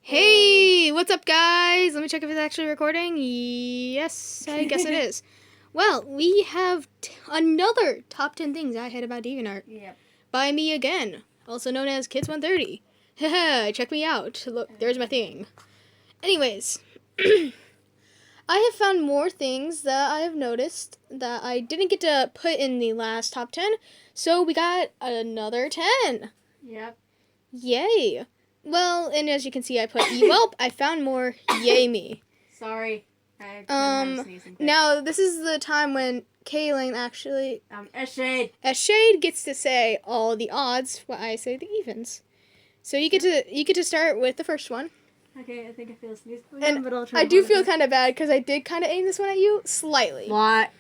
Hey, what's up, guys? Let me check if it's actually recording. Yes, I guess it is. Well, we have another top 10 things I hate about DeviantArt. Yep. By me again, also known as Kids130. Haha, check me out. Look, there's my thing. Anyways, I have found more things that I have noticed that I didn't get to put in the last top 10, so we got another 10. Yep. Yay. Well, and as you can see, I put Welp. I found more. Yay me. Sorry. I'm sneezing. Now this is the time when Kaylin actually Echade gets to say all the odds while I say the evens. So you get to start with the first one. Okay, I think I feel sneezed. And but I'll try I do feel kind of bad because I did kind of aim this one at you slightly. What?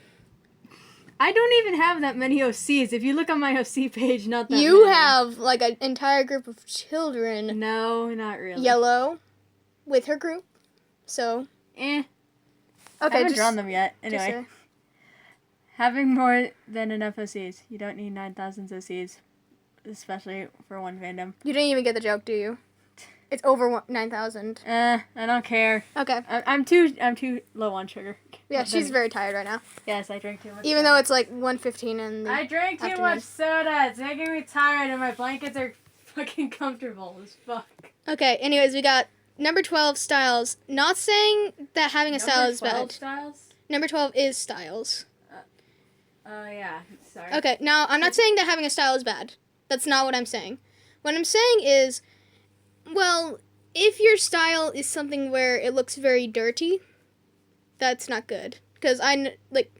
I don't even have that many OCs. If you look on my OC page, not that You many. have like an entire group of children. No, not really. Yellow, with her group. So. Okay, I Okay, haven't drawn them yet. Anyway. Just, Having more than enough OCs. You don't need 9,000 OCs. Especially for one fandom. you didn't even get the joke, do you? It's over 9,000. I don't care. Okay. I'm too low on sugar. Yeah, she's very tired right now. Yes, I drank too much. Even though it's like 1:15 in the I drank too afternoon. much soda. It's making me tired, and my blankets are fucking comfortable as fuck. Okay, anyways, we got number 12, Styles. Not saying that having a style is bad. Styles? Number 12 is Styles. Oh, yeah. Sorry. Okay, now, I'm not saying that having a style is bad. That's not what I'm saying. What I'm saying is, well, if your style is something where it looks very dirty, that's not good. Because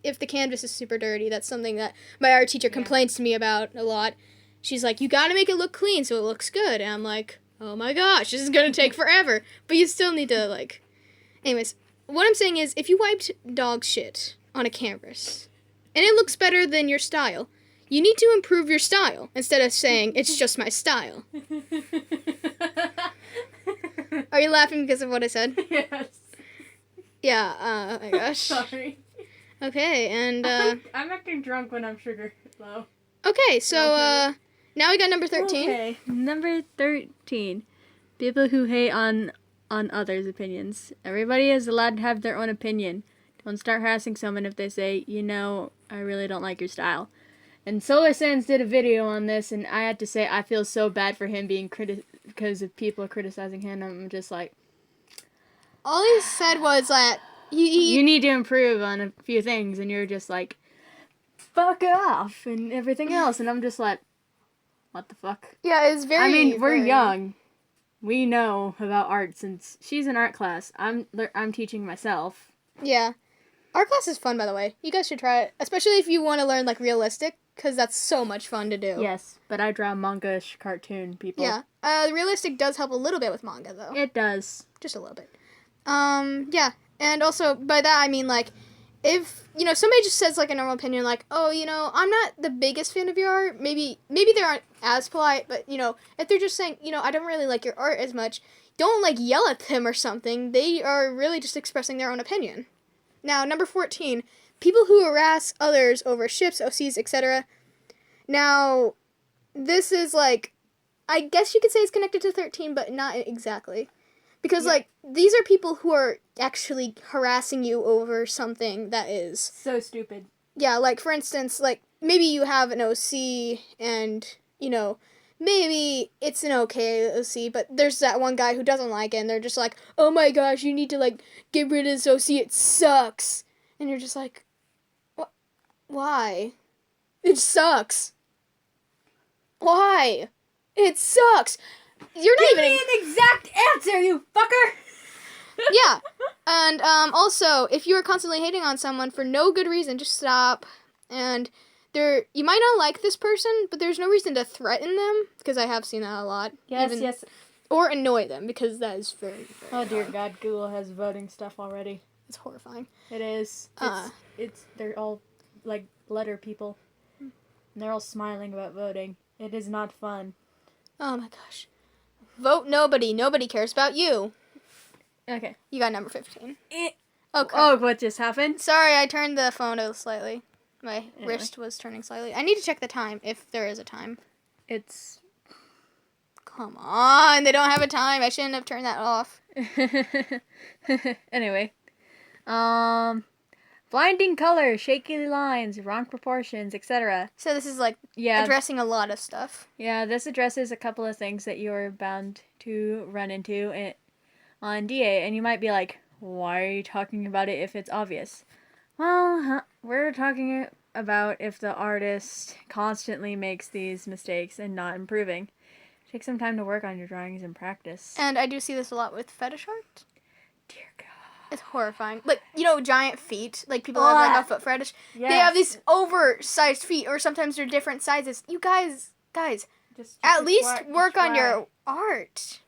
if the canvas is super dirty, that's something that my art teacher complains to me about a lot. She's like, you gotta make it look clean so it looks good. And I'm like, oh my gosh, this is gonna take forever. But you still need to, Anyways, what I'm saying is, if you wiped dog shit on a canvas, and it looks better than your style, you need to improve your style, instead of saying, it's just my style. Are you laughing because of what I said? Yes. Yeah, oh my gosh. Sorry. Okay, and, I'm acting drunk when I'm sugar low. okay, so, now we got number 13. Okay, number 13. People who hate on others' opinions. Everybody is allowed to have their own opinion. Don't start harassing someone if they say, I really don't like your style. And Solar Sands did a video on this, and I had to say I feel so bad for him being because of people criticizing him. I'm just like, All he said was that you need to improve on a few things, and you're just like, fuck off, and everything else. And I'm just like, what the fuck? Yeah, it's very... I mean, we're young. We know about art since she's in art class. I'm teaching myself. Yeah. Art class is fun, by the way. You guys should try it. Especially if you want to learn, realistic, because that's so much fun to do. Yes, but I draw manga-ish cartoon people. Yeah. Realistic does help a little bit with manga, though. It does. Just a little bit. Yeah. And also, by that, I mean, if, somebody just says, a normal opinion, oh, I'm not the biggest fan of your art, maybe they aren't as polite, but, if they're just saying, I don't really like your art as much, don't, yell at them or something. They are really just expressing their own opinion. Now, number 14, people who harass others over ships, OCs, etc. Now, this is, I guess you could say it's connected to 13, but not exactly. Because, these are people who are actually harassing you over something that is... so stupid. Yeah, for instance, maybe you have an OC and, maybe it's an okay OC, but there's that one guy who doesn't like it, and they're just like, oh my gosh, you need to, get rid of this OC, it sucks. And you're just like, what? Why? It sucks. Why? It sucks. You're not Give me an exact answer, you fucker! Yeah. And, also, if you are constantly hating on someone for no good reason, just stop. And you might not like this person, but there's no reason to threaten them, because I have seen that a lot. Yes. Or annoy them, because that is very, very Oh dear hard. God, Google has voting stuff already. It's horrifying. It is. They're all, letter people. And they're all smiling about voting. It is not fun. Oh my gosh. Vote nobody. Nobody cares about you. Okay. You got number 15. Okay. Oh, what just happened? Sorry, I turned the phone slightly. My wrist was turning slightly. I need to check the time, if there is a time. It's Come on, they don't have a time. I shouldn't have turned that off. Anyway. Blinding color, shaky lines, wrong proportions, etc. So this is like addressing a lot of stuff. Yeah, this addresses a couple of things that you're bound to run into on DA, and you might be like, why are you talking about it if it's obvious? Well, we're talking about if the artist constantly makes these mistakes and not improving. Take some time to work on your drawings and practice. And I do see this a lot with fetish art. Dear God. It's horrifying. Like, giant feet. Like, people have, like, a foot fetish. Yes. They have these oversized feet, or sometimes they're different sizes. You guys, just at least work on your art.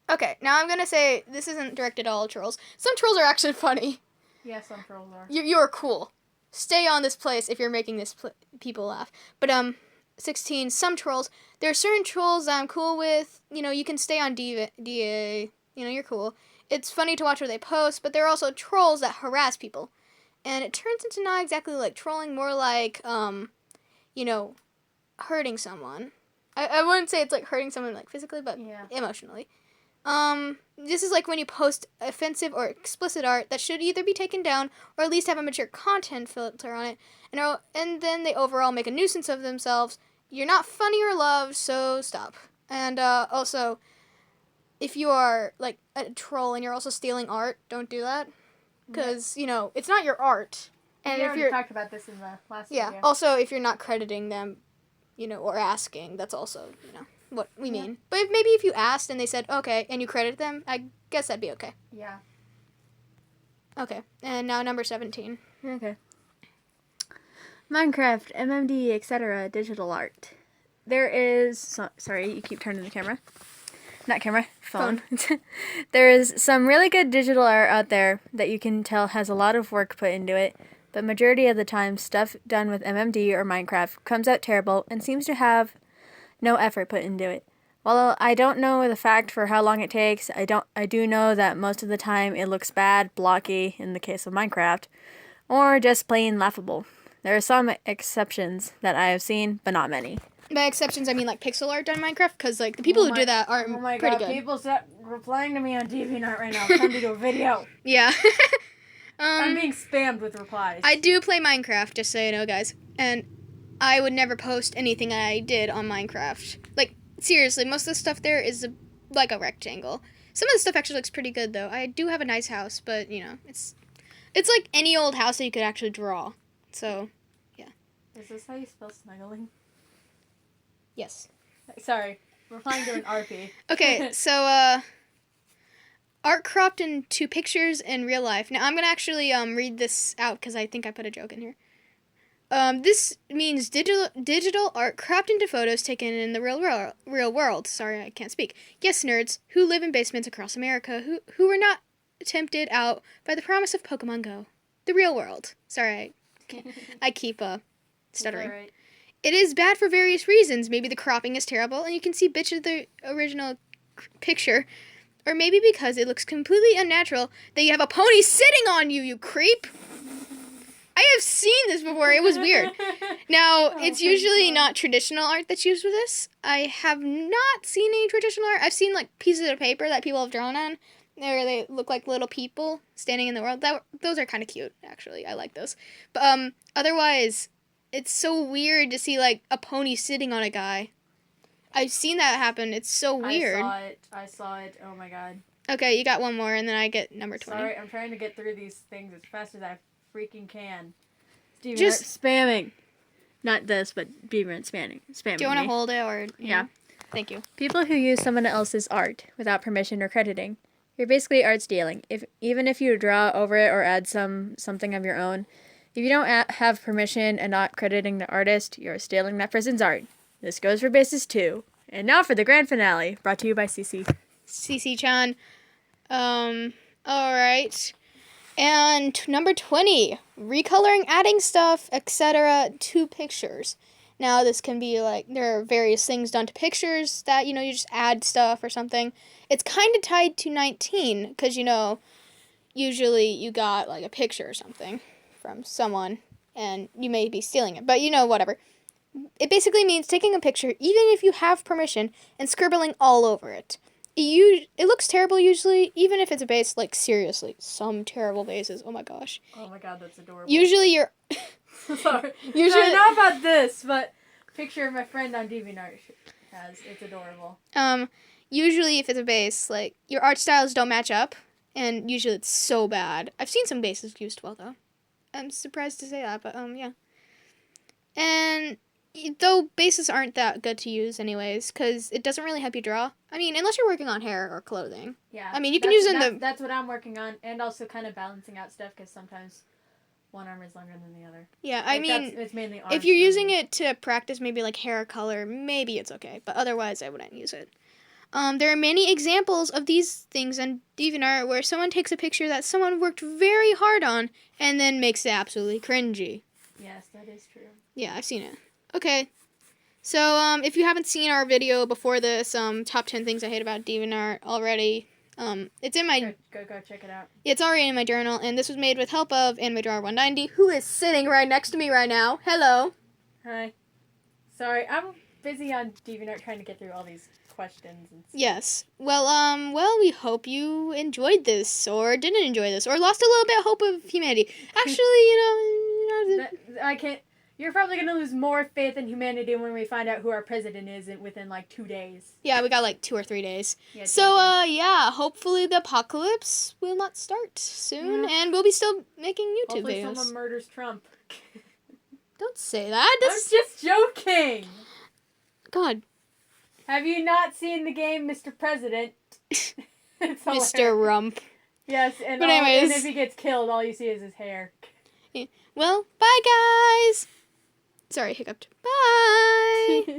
Okay, now I'm gonna say, this isn't directed at all trolls. Some trolls are actually funny. Yeah, some trolls are. You're cool. Stay on this place if you're making this people laugh. But, 16, some trolls. There are certain trolls that I'm cool with. You can stay on DA. You're cool. It's funny to watch what they post, but there are also trolls that harass people. And it turns into not exactly like trolling, more like, hurting someone. I wouldn't say it's like hurting someone like physically, but emotionally. This is like when you post offensive or explicit art that should either be taken down or at least have a mature content filter on it. And then they overall make a nuisance of themselves. You're not funny or loved, so stop. And also, if you are like a troll and you're also stealing art, don't do that. Because, it's not your art. And if you're talked about this in the last video. Yeah, also if you're not crediting them, or asking, that's also, what we mean. But if you asked and they said, okay, and you credit them, I guess that'd be okay. Yeah. Okay, and now number 17. Okay. Minecraft, MMD, etc. digital art. There is... sorry, you keep turning the camera. Not camera, phone. There is some really good digital art out there that you can tell has a lot of work put into it, but majority of the time, stuff done with MMD or Minecraft comes out terrible and seems to have no effort put into it. While I don't know the fact for how long it takes, I do know that most of the time it looks bad, blocky in the case of Minecraft, or just plain laughable. There are some exceptions that I have seen, but not many. By exceptions, I mean like pixel art done Minecraft, because like the people who do that are pretty good. People stop replying to me on DeviantArt right now. Time to do a video. Yeah. I'm being spammed with replies. I do play Minecraft, just so you know, guys, and I would never post anything I did on Minecraft. Like, seriously, most of the stuff there is like a rectangle. Some of the stuff actually looks pretty good, though. I do have a nice house, but, it's like any old house that you could actually draw. So, yeah. Is this how you spell snuggling? Yes. Sorry. Replying to an RP. Okay, so, art cropped into pictures in real life. Now, I'm going to actually read this out because I think I put a joke in here. This means digital art cropped into photos taken in the real world. Sorry, I can't speak. Yes, nerds who live in basements across America who were not tempted out by the promise of Pokemon Go. The real world. Sorry, I keep stuttering. Right. It is bad for various reasons. Maybe the cropping is terrible and you can see bits of the original picture. Or maybe because it looks completely unnatural that you have a pony sitting on you, you creep. I have seen this before. It was weird. Now, it's usually not traditional art that's used with this. I have not seen any traditional art. I've seen, like, pieces of paper that people have drawn on, where they look like little people standing in the world. Those are kind of cute, actually. I like those. But, otherwise, it's so weird to see, like, a pony sitting on a guy. I've seen that happen. It's so weird. I saw it. Oh, my God. Okay, you got one more, and then I get number 20. Sorry, I'm trying to get through these things as fast as I freaking can. Just spamming. Not this, but DeviantArt spamming. Do you want to hold it or? Yeah. Thank you. People who use someone else's art without permission or crediting. You're basically art stealing. Even if you draw over it or add something of your own, if you don't have permission and not crediting the artist, you're stealing that person's art. This goes for bases too. And now for the grand finale, brought to you by CC. CC-chan. Alright. And number 20, recoloring, adding stuff, etc. to pictures. Now, this can be like, there are various things done to pictures that, you just add stuff or something. It's kind of tied to 19, because, usually you got like a picture or something from someone, and you may be stealing it, but whatever. It basically means taking a picture, even if you have permission, and scribbling all over it. It looks terrible usually, even if it's a base, like, seriously. Some terrible bases. Oh my gosh. Oh my god, that's adorable. Usually you're... Sorry. Usually... Sorry, not about this, but picture of my friend on DeviantArt has. It's adorable. Usually if it's a base, like, your art styles don't match up, and usually it's so bad. I've seen some bases used well, though. I'm surprised to say that, but, yeah. And... though bases aren't that good to use anyways, because it doesn't really help you draw. I mean, unless you're working on hair or clothing. Yeah. I mean, you can use it in the... That's what I'm working on, and also kind of balancing out stuff, because sometimes one arm is longer than the other. Yeah, I mean, it's mainly arms if you're using it to practice maybe like hair color, maybe it's okay, but otherwise I wouldn't use it. There are many examples of these things on DeviantArt where someone takes a picture that someone worked very hard on and then makes it absolutely cringy. Yes, that is true. Yeah, I've seen it. Okay, so if you haven't seen our video before this, top 10 things I hate about DeviantArt already, it's in my... Go check it out. It's already in my journal, and this was made with help of AnimeDrawer190, who is sitting right next to me right now. Hello. Hi. Sorry, I'm busy on DeviantArt trying to get through all these questions and stuff. Yes. Well, we hope you enjoyed this, or didn't enjoy this, or lost a little bit of hope of humanity. Actually, I can't... You're probably going to lose more faith in humanity when we find out who our president is within, 2 days. Yeah, we got, 2 or 3 days. Yeah, so, yeah, hopefully the apocalypse will not start soon, and we'll be still making YouTube Hopefully videos. someone murders Trump. Don't say that. I'm just joking. God. Have you not seen the game Mr. President? It's Mr. Rump. Yes, and if he gets killed, all you see is his hair. Well, bye, guys. Sorry, hiccuped. Bye.